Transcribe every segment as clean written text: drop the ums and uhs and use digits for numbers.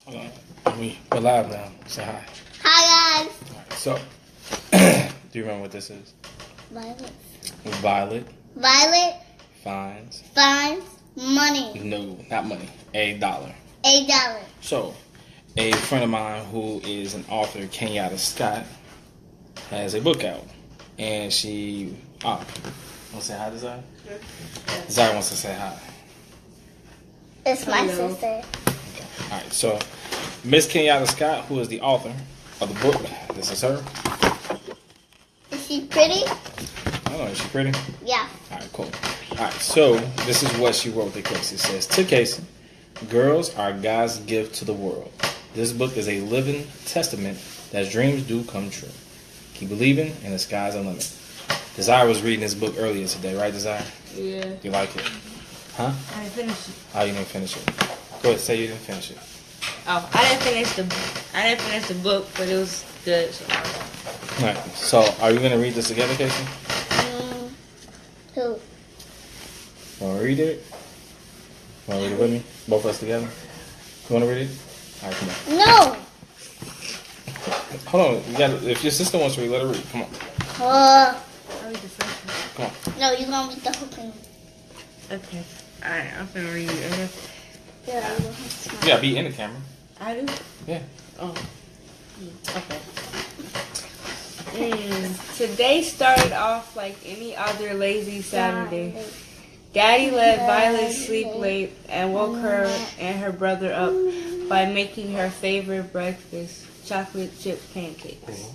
Hold on. We're live now. Say hi. Hi guys. Alright, so, do you remember what this is? Violet. Violet Violet finds. finds money. No, not money. $1. $8. So, a friend of mine who is an author, Kenyatta Scott, has a book out. And she... want to say hi to Zai? Zai wants to say hi. It's my Hello. sister. Okay. Alright, so, Miss Kenyatta Scott, who is the author of the book, this is her. Is she pretty? I don't know, is she pretty? Yeah. Alright, cool. Alright, so this is what she wrote to Kacey. It says, to Kacey, girls are God's gift to the world. This book is a living testament that dreams do come true. Keep believing and the sky's the limit. Desire was reading this book earlier today, right, Desire? Yeah. You like it? Huh? I didn't finish it. Oh, you didn't finish it. Go ahead, say you didn't finish it. Oh, I didn't finish the book, but it was good. So. Alright, so are you going to read this together, Kacey? Who? Want to read it? Want to read it with me? Both of us together? You want to read it? Alright, come on. No. Hold on, you got. If your sister wants to read, let her read. Come on, Uh, I'll read the first come on. no, you're gonna read the whole thing. one. Okay. Alright, I'm gonna read it. Yeah, you don't have to You gotta be in the camera. I do? Yeah. Oh. Okay. Today started off like any other lazy Saturday. Daddy let Violet sleep late and woke her and her brother up by making her favorite breakfast, chocolate chip pancakes.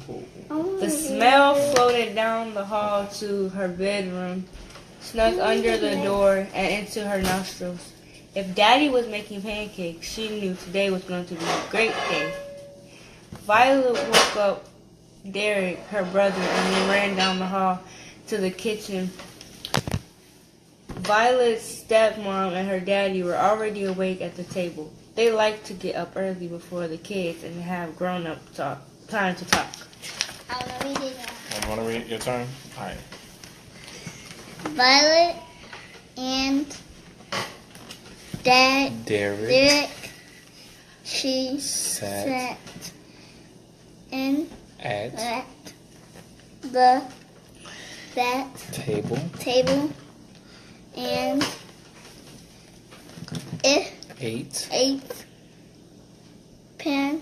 The smell floated down the hall to her bedroom, snuck under the door and into her nostrils. If Daddy was making pancakes, she knew today was going to be a great day. Violet woke up Derek, her brother, and they ran down the hall to the kitchen. Violet's stepmom and her daddy were already awake at the table. They like to get up early before the kids and have grown-up time to talk. I wanna read it now. You wanna read it? Your turn. All right. Violet and Derek. She sat in At the table and ate ate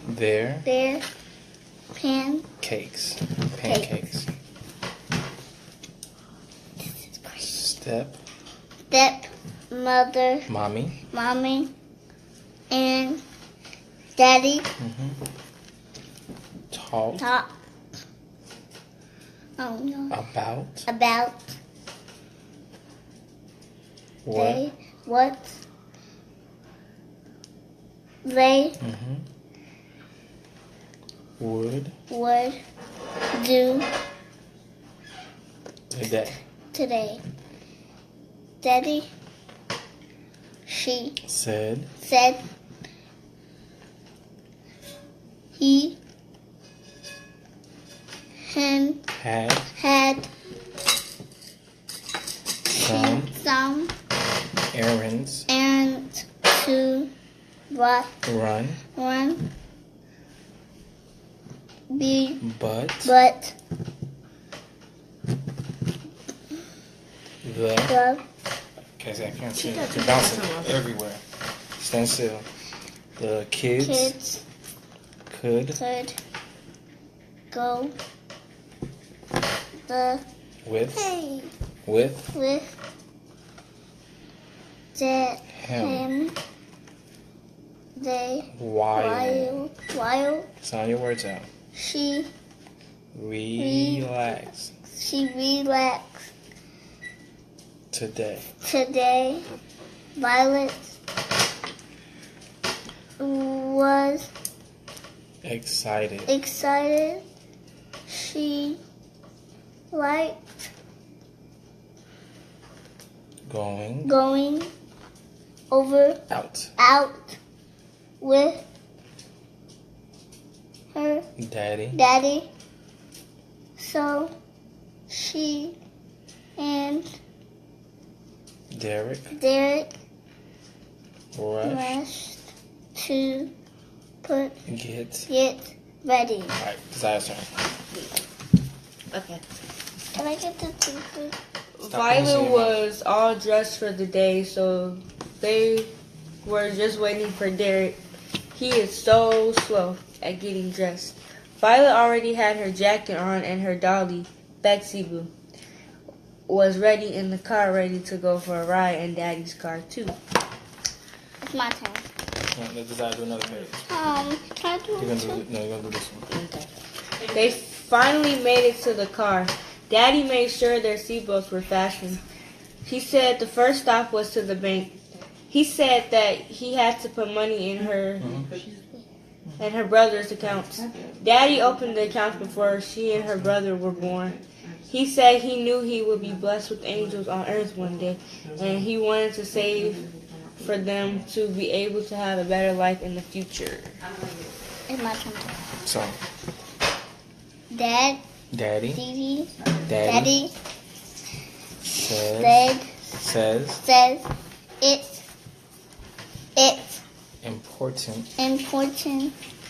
their their pancakes. Stepmother, mommy, and daddy talk. Oh no. About what they would do today. Daddy, she said he had some errands and to run, but the okay, I can't see it. You're bouncing everywhere. Stand still. The kids could go with him while sound your words out. She relaxed today. Violet was excited. She liked going out with her daddy. So she and Derek Derek rushed to Get ready. All right, Desiree, turn. Okay. Can I get the toothpick? Violet was all dressed for the day, so they were just waiting for Derek. He is so slow at getting dressed. Violet already had her jacket on, and her dolly, Betsy Boo, was ready in the car, ready to go for a ride in Daddy's car too. It's my turn. Let's do another page. Can I do You're gonna do this one. Okay. They finally made it to the car. Daddy made sure their seatbelts were fastened. He said the first stop was to the bank. He said that he had to put money in her and her brother's accounts. Daddy opened the accounts before she and her brother were born. He said he knew he would be blessed with angels on earth one day, and he wanted to save for them to be able to have a better life in the future. It's my turn. So, Daddy says it's important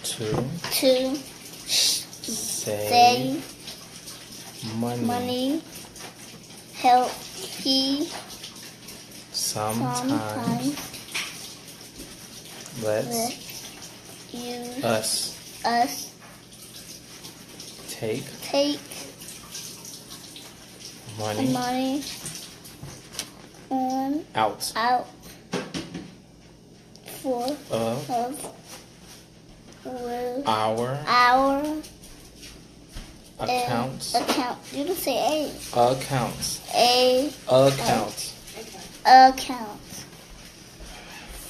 to save money. He sometimes let us take money out for our accounts. You don't say accounts. Accounts.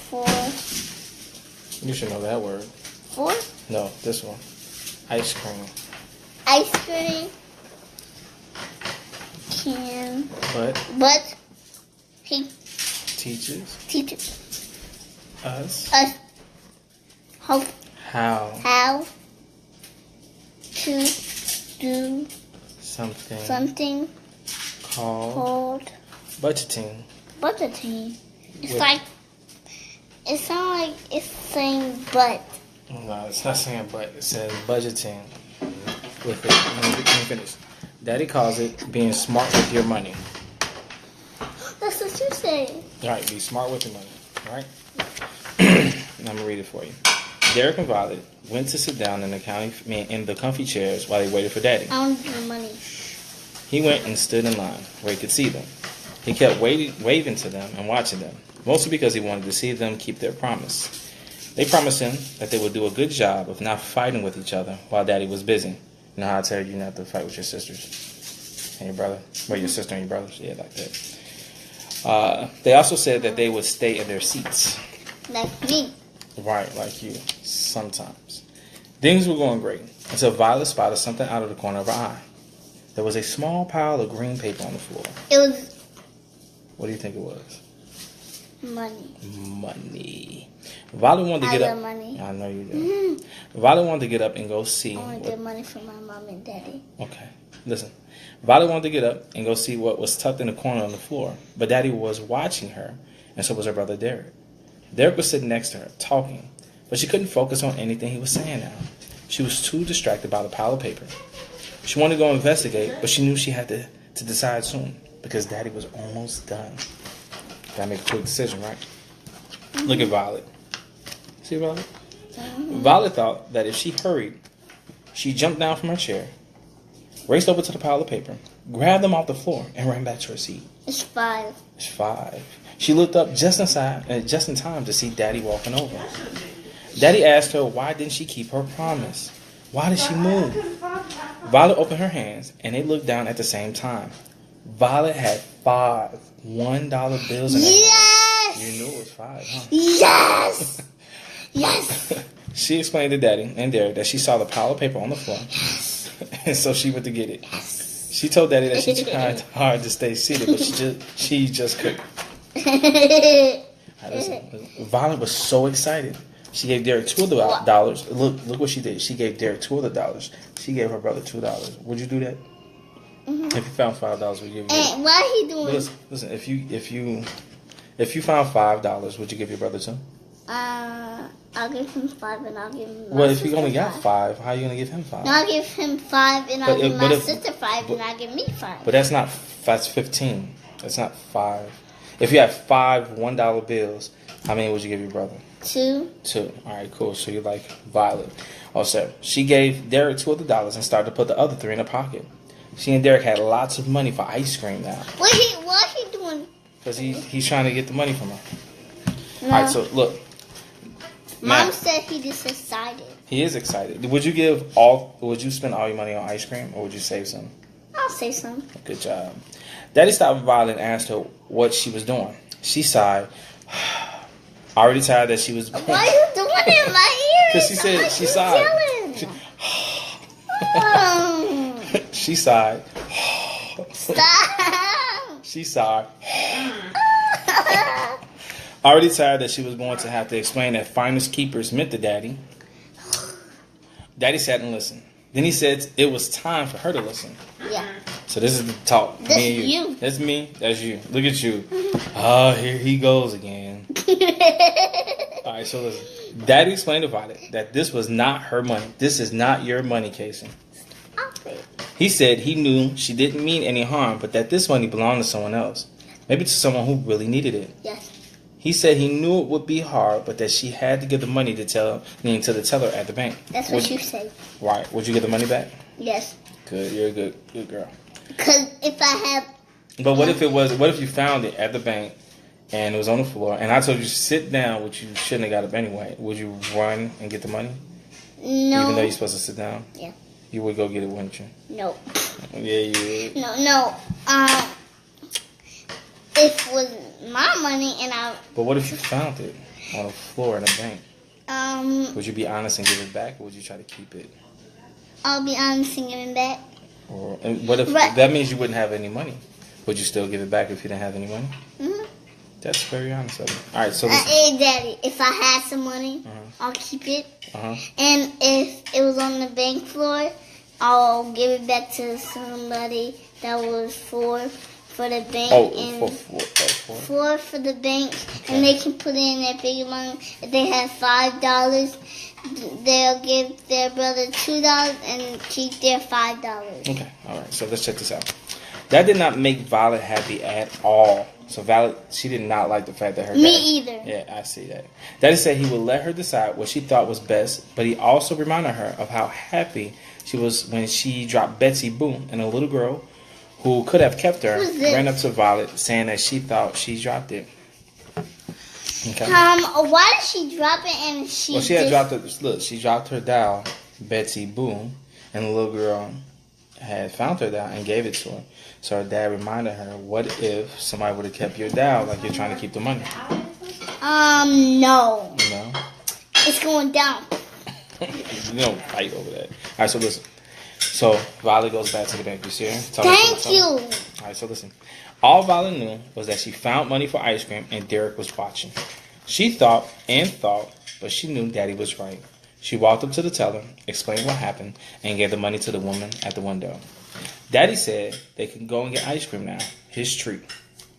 For. You should know that word. For? No, this one. Ice cream. Ice cream. Can. But. He. Teaches. Us. How. To do. Something. Called. Budgeting. It sounds like it's saying but. No, it's not saying but. It says budgeting. With it. Let me finish. Daddy calls it being smart with your money. That's what you say. Right, be smart with your money. Right? And I'm going to read it for you. Derek and Violet went to sit down in the comfy chairs while they waited for Daddy. I want the money. He went and stood in line where he could see them. He kept waving to them and watching them, mostly because he wanted to see them keep their promise. They promised him that they would do a good job of not fighting with each other while Daddy was busy. You know how I tell you not to fight with your sisters and your brother? Well, your sister and your brothers? Yeah, like that. They also said that they would stay in their seats. Like me. Right, like you. Sometimes. Things were going great until Violet spotted something out of the corner of her eye. There was a small pile of green paper on the floor. It was... What do you think it was? Money. Violet wanted to get up. I love money. I know you do. Violet wanted to get up and go see. I want to get money from my mom and daddy. Okay, listen. Violet wanted to get up and go see what was tucked in the corner on the floor, but Daddy was watching her, and so was her brother Derek. Derek was sitting next to her, talking, but she couldn't focus on anything he was saying now. She was too distracted by the pile of paper. She wanted to go investigate, but she knew she had to decide soon, because Daddy was almost done. Gotta make a quick decision, right? Mm-hmm. Look at Violet. See Violet? Mm-hmm. Violet thought that if she hurried, she jumped down from her chair, raced over to the pile of paper, grabbed them off the floor, and ran back to her seat. It's 5. It's 5. She looked up just in time to see Daddy walking over. Daddy asked her why didn't she keep her promise? Why did she move? Violet opened her hands, and they looked down at the same time. Violet had 5 $1 bills in her hands. You knew it was 5, huh? Yes! Yes! She explained to Daddy and Derek that she saw the pile of paper on the floor, and so she went to get it. She told Daddy that she tried hard to stay seated, but she just couldn't. Listen. Violet was so excited. She gave Derek $2 of the dollars. Look what she did. She gave Derek $2 of the dollars. She gave her brother $2. Would you do that? Mm-hmm. If you found $5, would you give? And why he doing? Listen. If you found $5, would you give your brother $2? I'll give him 5 and I'll give him my Well, if you sister only got 5. 5, how are you gonna give him 5? No, I'll give him 5 and I'll But give if- my but if- sister 5 but- and I'll give me 5. But that's 15. That's not 5. If you have 5 $1 bills, how many would you give your brother? 2. 2. All right, cool. So you like Violet. Also, she gave Derek $2 of the dollars and started to put the other 3 in her pocket. She and Derek had lots of money for ice cream now. What he doing? Because he's trying to get the money from her. No. All right, so look. Mom Now, said he just excited. he is excited. Would you spend all your money on ice cream, or would you save some? I'll say some. Good job. Daddy stopped Violet and asked her what she was doing. She sighed. Already tired that she was... Why are you doing it in my ears? Because she said she sighed. She sighed. Stop. She sighed. Already tired that she was going to have to explain that finders keepers meant to Daddy. Daddy sat and listened. Then he said it was time for her to listen. Yeah. So this is the talk. That's Me and you. That's me. That's you. Look at you. Oh, here he goes again. All right, so listen. Daddy explained to Violet that this was not her money. This is not your money, Kacey. Stop it. He said he knew she didn't mean any harm, but that this money belonged to someone else. Maybe to someone who really needed it. Yes. He said he knew it would be hard, but that she had to give the money to the teller at the bank. That's what you say. Right. Would you get the money back? Yes. Good. You're a good girl. Because if I have... But what if you found it at the bank and it was on the floor and I told you to sit down, which you shouldn't have got up anyway? Would you run and get the money? No. Even though you're supposed to sit down? Yeah. You would go get it, wouldn't you? No. Yeah, you would. No. If it was my money and But what if you found it on the floor in a bank? Would you be honest and give it back, or would you try to keep it? I'll be honest and give it back. And what if that means you wouldn't have any money? Would you still give it back if you didn't have any money? Mm-hmm. That's very honest of you. All right, so Hey, Daddy, if I had some money, I'll keep it. And if it was on the bank floor, I'll give it back to somebody that was for the bank. For the bank, Okay. and they can put in their big money. If they have $5, they'll give their brother $2 and keep their $5. Okay, all right. So let's check this out. That did not make Violet happy at all. So Violet, she did not like the fact that her Me dad... either. Yeah, I see that. Daddy said he would let her decide what she thought was best, but he also reminded her of how happy she was when she dropped Betsy Boo, and a little girl who could have kept her Who's this? ran up to Violet saying that she thought she dropped it. Okay. Why did she drop it and she? Well, she had dropped it. Look, she dropped her doll, Betsy Boo, and the little girl had found her doll and gave it to her. So her dad reminded her, "What if somebody would have kept your doll like you're trying to keep the money?" No. No, It's going down. you don't fight over that. All right, so listen. So Violet goes back to the bank. You see her? Thank you. All right, so listen. All Violet knew was that she found money for ice cream and Derek was watching. She thought, but she knew Daddy was right. She walked up to the teller, explained what happened, and gave the money to the woman at the window. Daddy said they could go and get ice cream now, his treat.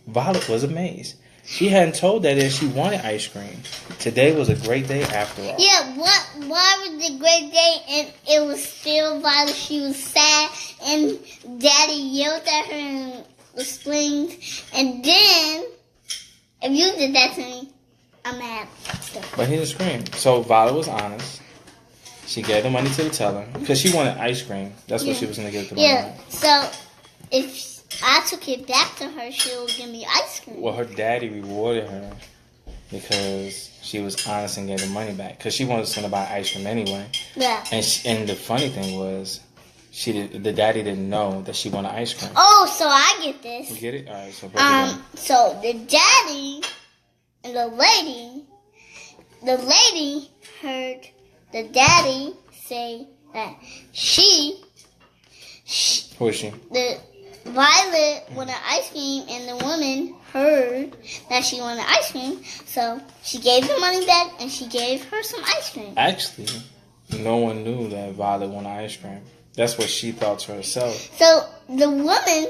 Violet was amazed. She hadn't told Daddy that she wanted ice cream. Today was a great day after all. Yeah, why was it a great day and it was still Violet? She was sad and Daddy yelled at her and explained. And then, if you did that to me, I'm mad. But he didn't scream. So Violet was honest. She gave the money to the teller because she wanted ice cream. That's what she was going to give the money. Yeah, so if I took it back to her, she'll give me ice cream. Well, her daddy rewarded her because she was honest and gave the money back. Because she wanted to buy ice cream anyway. Yeah. And the funny thing was, the daddy didn't know that she wanted ice cream. Oh, so I get this. You get it? All right. So break it down. So the daddy and the lady heard the daddy say that Who is she? the Violet wanted ice cream, and the woman heard that she wanted ice cream, so she gave the money back and she gave her some ice cream. Actually, no one knew that Violet wanted ice cream. That's what she thought to herself. So the woman.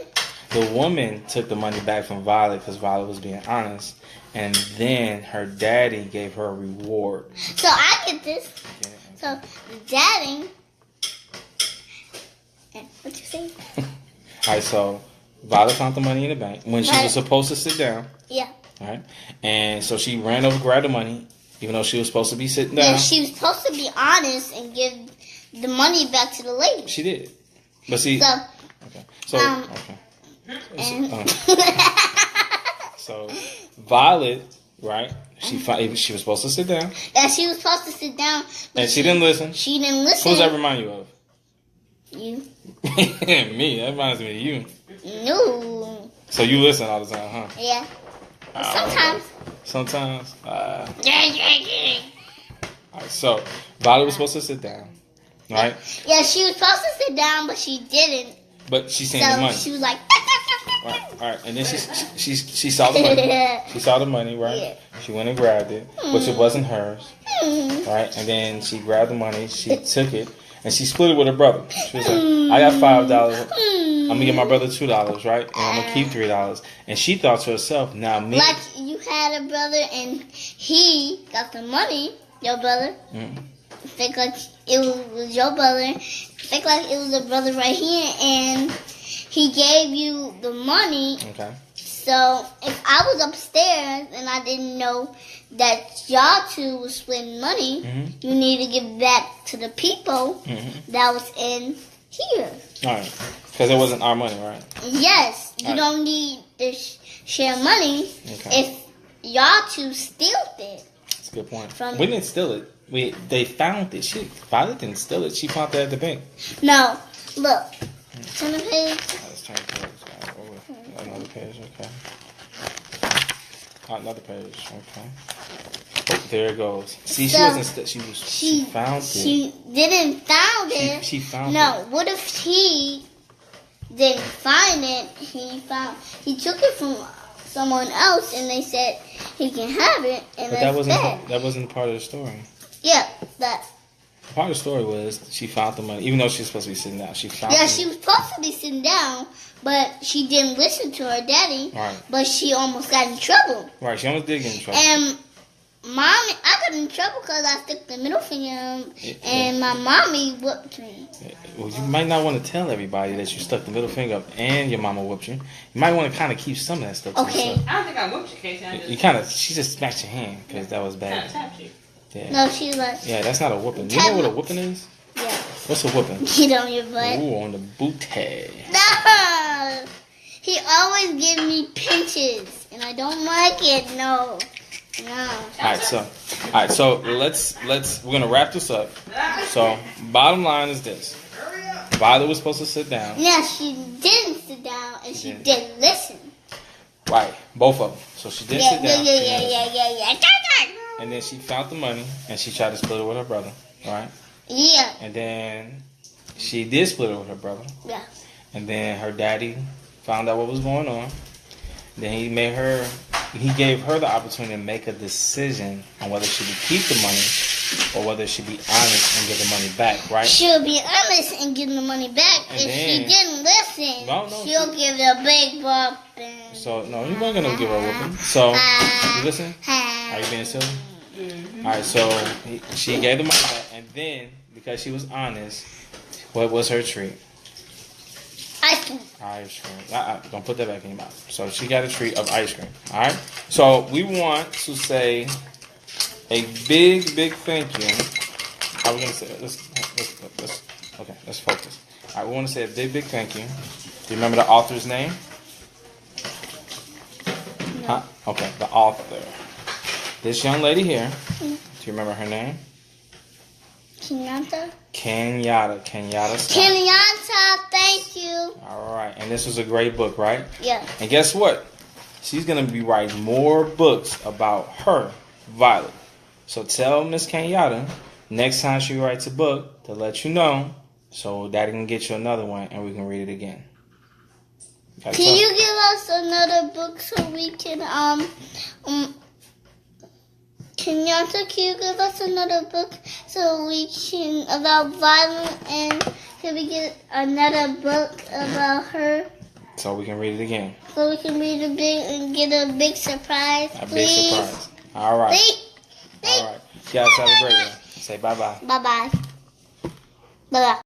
the woman took the money back from Violet because Violet was being honest, and then her daddy gave her a reward. So I get this. Yeah. So the daddy. What you say? All right, so Violet found the money in the bank when she was supposed to sit down. Yeah. All right, and so she ran over, grabbed the money, even though she was supposed to be sitting down. Yeah, she was supposed to be honest and give the money back to the lady. She did, but see. So. Okay. So. So Violet, right? She was supposed to sit down. Yeah, she was supposed to sit down, but and she didn't listen. She didn't listen. Who does that remind you of? You. Me. That reminds me of you. No. So you listen all the time, huh? Yeah. Sometimes. Sometimes. Yeah. All right, so Violet was supposed to sit down, right? Yeah, she was supposed to sit down, but she didn't. But she seen so the money. She was like. All right, and then she saw the money. She saw the money, right? Yeah. She went and grabbed it, which it wasn't hers, right? And then she grabbed the money. She took it and she split it with her brother. She was like, "I got $5. I'm gonna give my brother $2, right? And I'm gonna keep $3." And she thought to herself, "Now me." Like you had a brother and he got the money. Your brother. Think like it was your brother. Think like it was a brother right here, and he gave you the money. Okay. So if I was upstairs and I didn't know that y'all two was splitting money, you need to give back to the people that was in here. All right. Because it wasn't our money, right? Yes. You don't need to share money if y'all two steal it. That's a good point. We didn't steal it. They found it. Violet didn't steal it. She found it at the bank. No. Look. Turn the page. Let's turn the page. Another page, okay. Another page, okay. Oh, there it goes. See, So, she wasn't. She found it. She didn't found it. She found it. No. What if he didn't find it? He took it from someone else, and they said he can have it. And But that wasn't part of the story. Yeah, that. Part of the story was she found the money, even though she was supposed to be sitting down. She found. Yeah, she was supposed to be sitting down, but she didn't listen to her daddy. Right. But she almost got in trouble. Right, she almost did get in trouble. And mommy, I got in trouble because I stuck the middle finger, and my mommy whooped me. Well, you might not want to tell everybody that you stuck the middle finger up and your mama whooped you. You might want to kind of keep some of that stuff to yourself. I don't think I whooped you, Kacey. She just smacked your hand because that was bad. Tapped you. Yeah. No, she was like. Yeah, that's not a whooping. You know what a whooping is? Yeah. What's a whooping? Get on your butt. Ooh, on the booty. No! He always gives me pinches, and I don't like it. No. All right, so we're gonna wrap this up. So bottom line is this: Violet was supposed to sit down. Yeah, she didn't sit down, and she didn't listen. Right, both of them. So she did sit down. Yeah. And then she found the money, and she tried to split it with her brother. Right. Yeah. And then she did split it with her brother. Yeah. And then her daddy found out what was going on. Then he gave her the opportunity to make a decision on whether she would keep the money or whether she'd be honest and give the money back, right? She'll be honest and give the money back. And if she didn't listen, she'll give the big whooping. So, no, you weren't going to give her a whooping. So, you listen? Are you being silly? All right, so she gave the money back, and then, because she was honest, what was her treat? Ice cream. Don't put that back in your mouth. So she got a treat of ice cream. All right. So we want to say a big thank you. How are we gonna say it? Let's focus. All right. We want to say a big thank you. Do you remember the author's name? No. Huh? Okay. The author. This young lady here. Do you remember her name? Kenyatta Scott. Kenyatta, thank you. All right, and this was a great book, right? Yeah. And guess what? She's gonna be writing more books about her, Violet. So tell Miss Kenyatta next time she writes a book to let you know, so Daddy can get you another one and we can read it again. Can you give us another book so we can Kenyatta, can you give us another book so we can, about Violet, and can we get another book about her? So we can read it again. So we can read a big and get a big surprise, A big please. surprise. All right. All right. You guys have a great one. Say bye-bye. Bye-bye. Bye-bye.